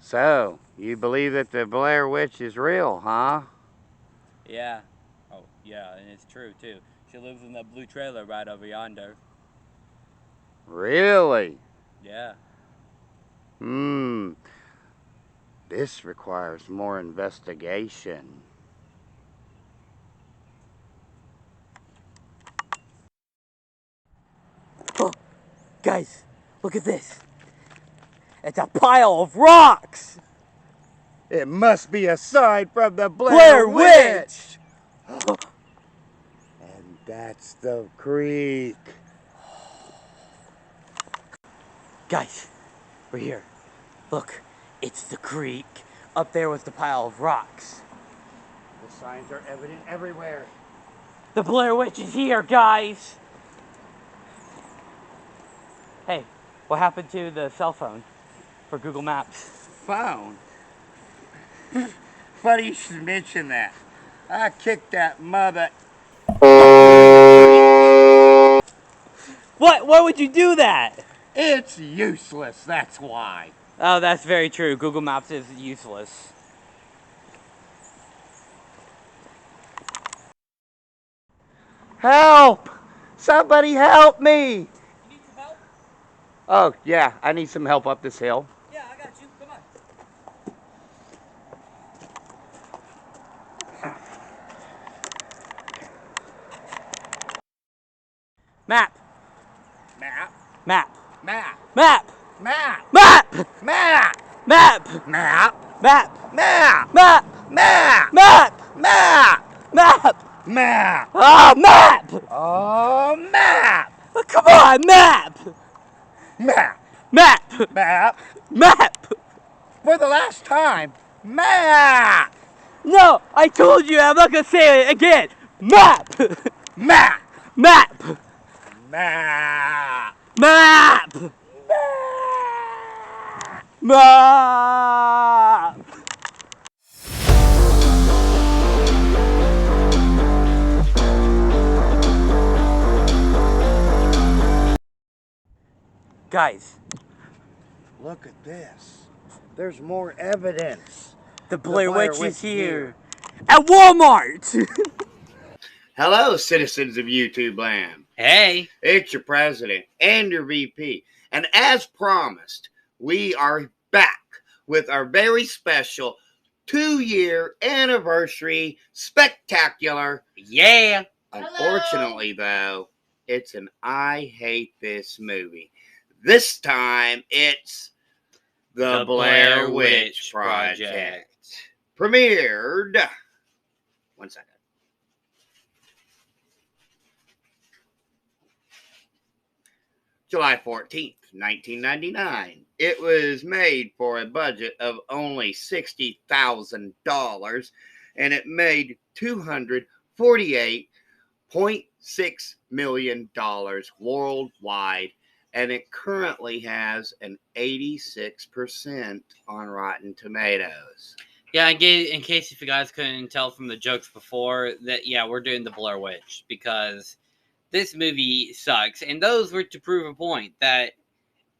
So, you believe that the Blair Witch is real, huh? Yeah. Oh, yeah, and it's true, too. She lives in that blue trailer right over yonder. Really? Yeah. This requires more investigation. Oh, guys, look at this. It's a pile of rocks. It must be a sign from the Blair Witch. And that's the creek. Guys, we're here. Look, it's the creek. Up there was the pile of rocks. The signs are evident everywhere. The Blair Witch is here, guys. Hey, what happened to the cell phone for Google Maps? Phone? Funny you should mention that. I kicked that mother. What? Why would you do that? It's useless, that's why. Oh, that's very true. Google Maps is useless. Help! Somebody help me! You need some help? Oh, yeah, I need some help up this hill. Yeah, I got you. Come on. Map. Map, Map. map, Map. map, Map. map, Map. map, Map. map, Map. map, Map. map, Map. map. Oh, map. Oh, map, Oh, come on, map. map, Map. map. Map. For the last time, map, No, I told you I'm not gonna say it again. Map. map, Map. map, Map. Map. Guys, Look at this. There's more evidence. the Blair Blair Witch Witch is here. At Walmart. Hello, citizens of YouTube land. Hey. It's your president and your VP. And as promised, we are back with our very special 2-year anniversary spectacular. Yeah. Unfortunately, though, it's an I Hate This movie. This time, it's The Blair Witch Project. Premiered. 1 second. July 14th, 1999. It was made for a budget of only $60,000 and it made $248.6 million worldwide, and it currently has an 86% on Rotten Tomatoes. Yeah, in case if you guys couldn't tell from the jokes before, that, yeah, we're doing The Blair Witch because this movie sucks. And those were to prove a point that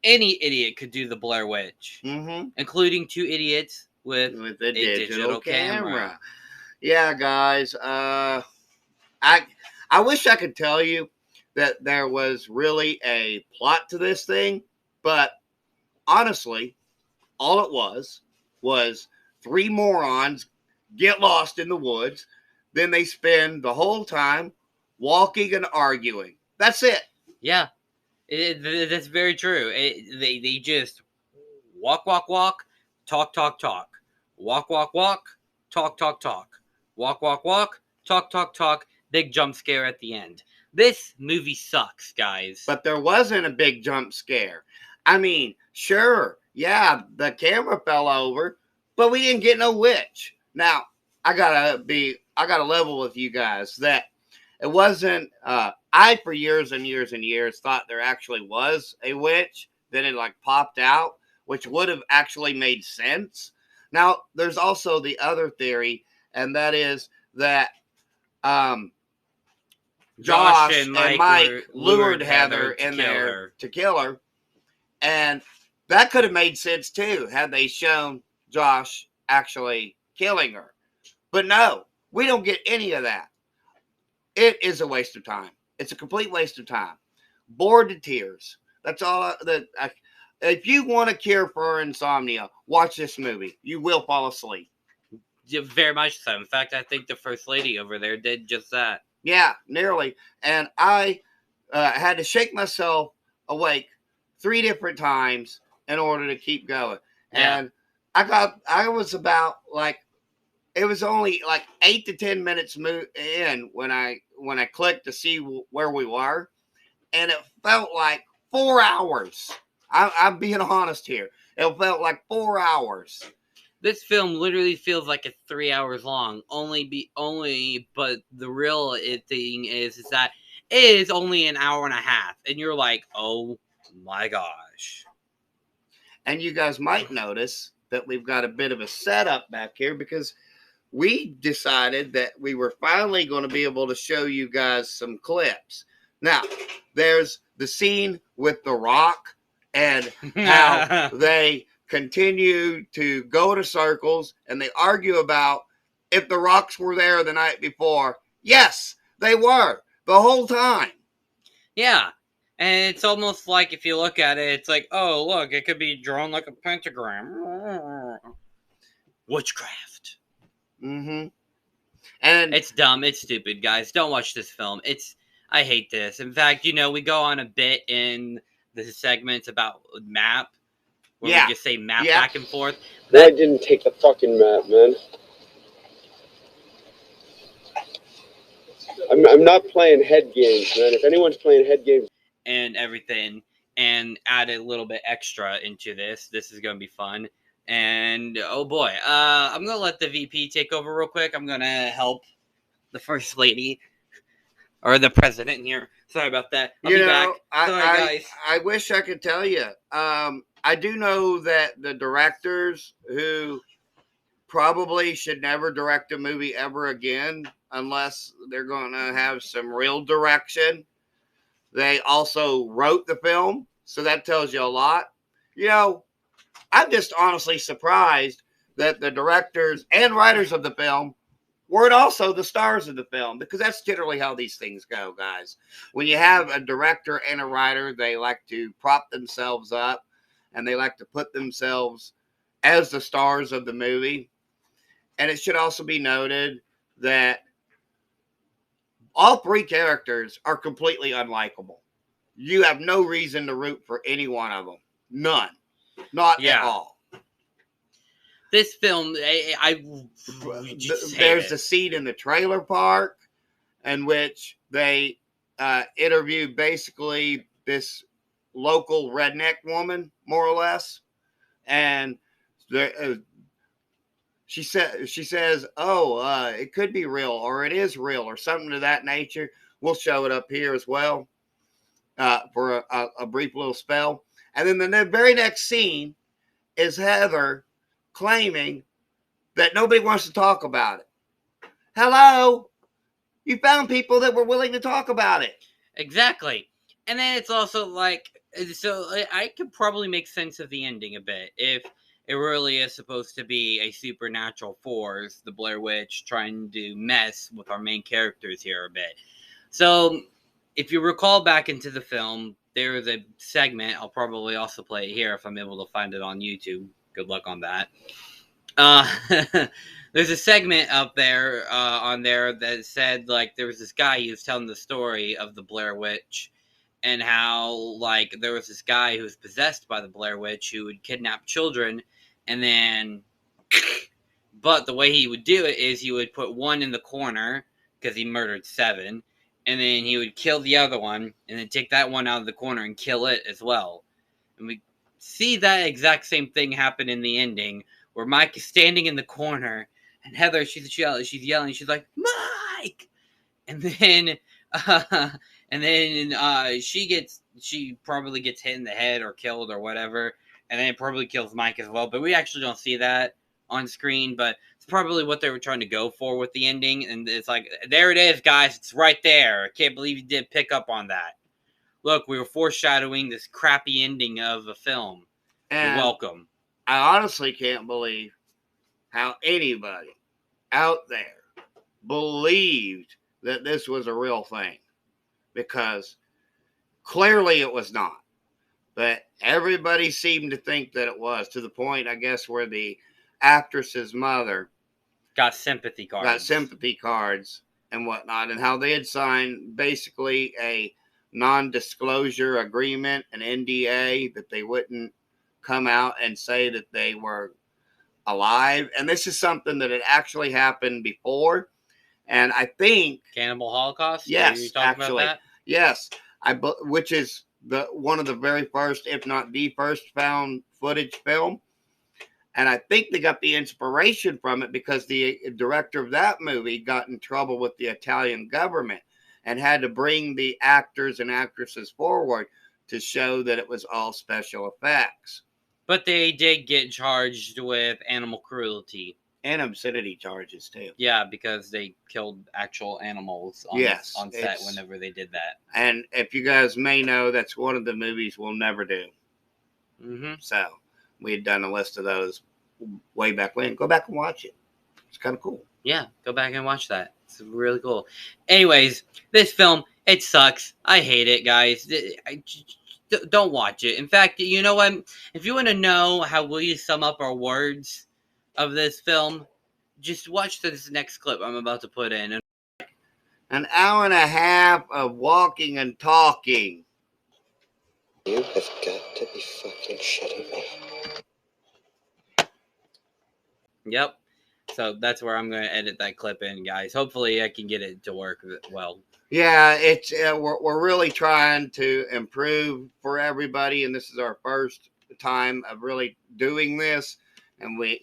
any idiot could do The Blair Witch, including two idiots with a digital camera. camera. Yeah, guys. I wish I could tell you that there was really a plot to this thing, but honestly, all it was three morons get lost in the woods. Then they spend the whole time walking and arguing. That's it. Yeah, that's very true. They just walk, talk, talk, walk, talk, talk, walk, talk. Big jump scare at the end. This movie sucks, guys. But there wasn't a big jump scare. I mean, sure, yeah, the camera fell over, but we didn't get no witch. Now, I gotta level with you guys that it wasn't. I for years and years and years thought there actually was a witch. Then it like popped out, which would have actually made sense. Now, there's also the other theory, and that is that Josh and Mike lured Heather in there to kill her. And that could have made sense too, had they shown Josh actually killing her. But no, we don't get any of that. It is a waste of time. It's a complete waste of time. Bored to tears. That's all. If you want a cure for insomnia, watch this movie. You will fall asleep. Yeah, very much so. In fact, I think the first lady over there did just that. Yeah, nearly. And I had to shake myself awake 3 different times in order to keep going. Yeah. And I was about like, it was only like 8 to 10 minutes in when I clicked to see where we were, and it felt like 4 hours. I'm being honest here. It felt like 4 hours. This film literally feels like it's 3 hours long. But the real thing is that it is only an hour and a half, and you're like, oh my gosh. And you guys might notice that we've got a bit of a setup back here because we decided that we were finally going to be able to show you guys some clips. Now, there's the scene with The Rock and how they continue to go to circles and they argue about if the Rocks were there the night before. Yes, they were the whole time. Yeah. And it's almost like, if you look at it, it's like, oh, look, it could be drawn like a pentagram. Witchcraft. Mm-hmm. And it's dumb. It's stupid, guys. Don't watch this film. I hate this. In fact, we go on a bit in the segments about map, where we just say map back and forth. I didn't take the fucking map, man. I'm not playing head games, man. If anyone's playing head games and everything, and add a little bit extra into this is going to be fun. And oh boy, I'm going to let the VP take over real quick. I'm going to help the first lady or the president here. Sorry about that. I'll be back. Sorry, guys. I wish I could tell you. I do know that the directors who probably should never direct a movie ever again unless they're going to have some real direction. They also wrote the film, so that tells you a lot. I'm just honestly surprised that the directors and writers of the film weren't also the stars of the film, because that's generally how these things go, guys. When you have a director and a writer, they like to prop themselves up and they like to put themselves as the stars of the movie. And it should also be noted that all 3 characters are completely unlikable. You have no reason to root for any one of them. None. Not at all. This film, there's a scene in the trailer park in which they interview basically this local redneck woman, more or less, and she says, "Oh, it could be real, or it is real, or something to that nature." We'll show it up here as well for a brief little spell, and then the very next scene is Heather claiming that nobody wants to talk about it. Hello, you found people that were willing to talk about it. Exactly, and then it's also like, so I could probably make sense of the ending a bit if it really is supposed to be a supernatural force, the Blair Witch, trying to mess with our main characters here a bit. So, if you recall back into the film, there was a segment, I'll probably also play it here if I'm able to find it on YouTube. Good luck on that. There's a segment up there, on there, that said, like, there was this guy who was telling the story of the Blair Witch, and how, like, there was this guy who was possessed by the Blair Witch who would kidnap children, and then, but the way he would do it is he would put one in the corner, because he murdered 7, and then he would kill the other one, and then take that one out of the corner and kill it as well. And we see that exact same thing happen in the ending, where Mike is standing in the corner, and Heather, she's yelling, she's like, Mike! And then, she probably gets hit in the head or killed or whatever, and then it probably kills Mike as well, but we actually don't see that on screen, but it's probably what they were trying to go for with the ending, and it's like, there it is, guys, it's right there. I can't believe you didn't pick up on that. Look, we were foreshadowing this crappy ending of a film. And you're welcome. I honestly can't believe how anybody out there believed that this was a real thing, because clearly it was not. But everybody seemed to think that it was, to the point, I guess, where the actress's mother Got sympathy cards. got sympathy cards and whatnot, and how they had signed basically a non-disclosure agreement, an NDA, that they wouldn't come out and say that they were alive. And this is something that had actually happened before. And I think Cannibal Holocaust? Yes, Are you talking actually. about that? Yes, which is the one of the very first, if not the first, found footage film. And I think they got the inspiration from it because the director of that movie got in trouble with the Italian government and had to bring the actors and actresses forward to show that it was all special effects. But they did get charged with animal cruelty. And obscenity charges, too. Yeah, because they killed actual animals on, Yes, on set whenever they did that. And if you guys may know, that's one of the movies we'll never do. Mm-hmm. So we had done a list of those way back when. Go back and watch it. It's kind of cool. Yeah, go back and watch that. It's really cool. Anyways, this film, it sucks. I hate it, guys. Don't watch it. In fact, you know what? If you want to know how we sum up our words of this film, just watch this next clip I'm about to put in. An hour and a half of walking and talking. You have got to be fucking shitting me. Yep. So that's where I'm going to edit that clip in, guys. Hopefully I can get it to work well. Yeah, it's we're really trying to improve for everybody, and this is our first time of really doing this. And we,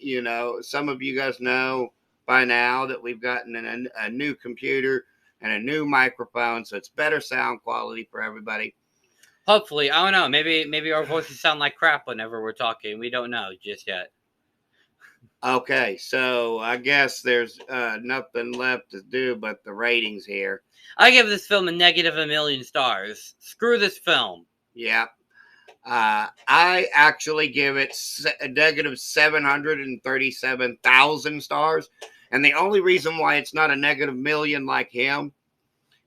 some of you guys know by now that we've gotten a new computer and a new microphone, so it's better sound quality for everybody. Hopefully, I don't know. Maybe our voices sound like crap whenever we're talking. We don't know just yet. Okay, so I guess there's nothing left to do but the ratings here. I give this film a -1,000,000 stars. Screw this film. Yeah. I actually give it a -737,000 stars. And the only reason why it's not a -1,000,000 like him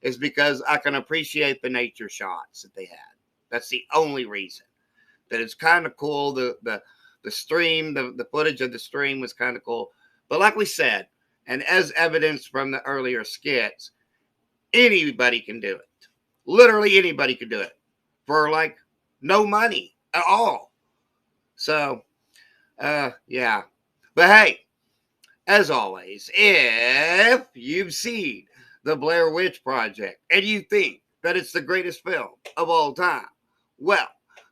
is because I can appreciate the nature shots that they had. That's the only reason. That it's kind of cool. The stream, the footage of the stream was kind of cool. But like we said, and as evidenced from the earlier skits, anybody can do it. Literally anybody can do it for like no money at all. So, yeah. But hey, as always, if you've seen the Blair Witch Project and you think that it's the greatest film of all time, well,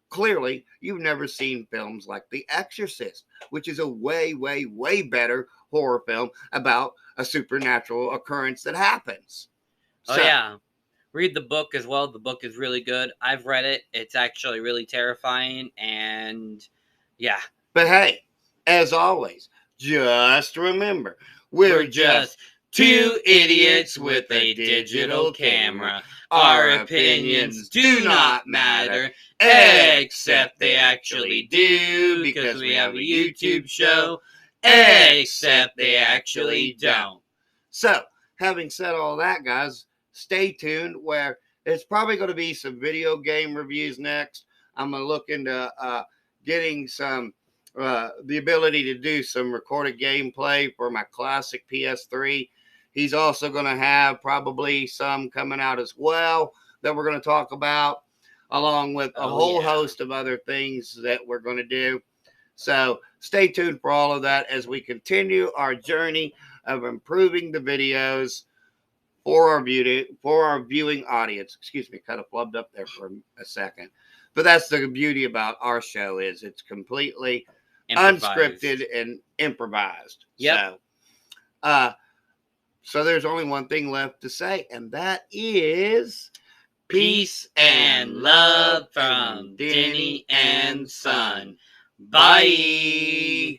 clearly you've never seen films like The Exorcist, which is a way, way, way better horror film about a supernatural occurrence that happens. Oh, yeah. Read the book as well. The book is really good. I've read it. It's actually really terrifying. And yeah. But hey, as always, just remember, we're just two idiots with a digital camera. Our opinions do not matter, except they actually do, because we have a YouTube show, except they actually don't. So, having said all that, guys, stay tuned, where there's probably going to be some video game reviews next. I'm going to look into getting some the ability to do some recorded gameplay for my classic PS3. He's also going to have probably some coming out as well that we're going to talk about, along with a whole host of other things that we're going to do. So stay tuned for all of that as we continue our journey of improving the videos for our viewing audience. Excuse me, kind of flubbed up there for a second. But that's the beauty about our show, is it's completely unscripted and improvised. Yep. So there's only one thing left to say, and that is peace and love from Denny and Son. Bye.